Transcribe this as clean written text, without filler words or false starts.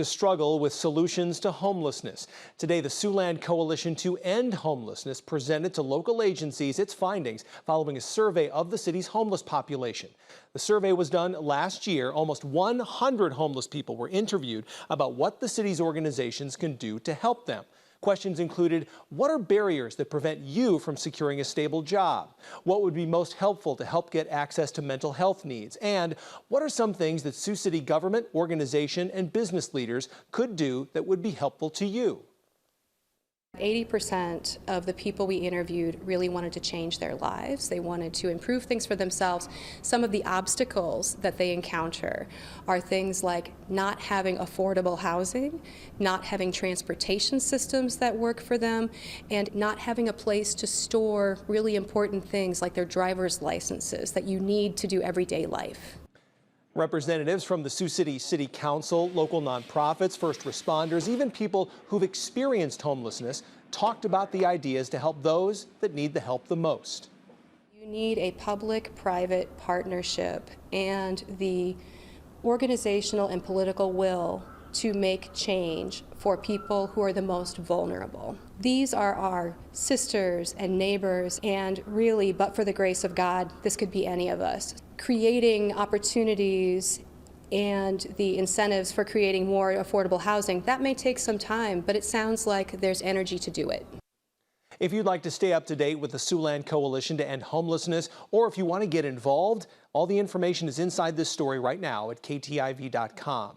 to struggle with solutions to homelessness. Today, the Siouxland Coalition to End Homelessness presented to local agencies its findings following a survey of the city's homeless population. The survey was done last year. Almost 100 homeless people were interviewed about what the city's organizations can do to help them. Questions included, what are barriers that prevent you from securing a stable job? What would be most helpful to help get access to mental health needs? And what are some things that Sioux City government, organization, and business leaders could do that would be helpful to you? 80% of the people we interviewed really wanted to change their lives. They wanted to improve things for themselves. Some of the obstacles that they encounter are things like not having affordable housing, not having transportation systems that work for them, and not having a place to store really important things like their driver's licenses that you need to do everyday life. Representatives from the Sioux City City Council, local nonprofits, first responders, even people who've experienced homelessness talked about the ideas to help those that need the help the most. You need a public-private partnership and the organizational and political will to make change for people who are the most vulnerable. These are our sisters and neighbors, and really, but for the grace of God, this could be any of us. Creating opportunities and the incentives for creating more affordable housing, that may take some time, but it sounds like there's energy to do it. If you'd like to stay up to date with the Siouxland Coalition to End Homelessness, or if you want to get involved, all the information is inside this story right now at KTIV.com.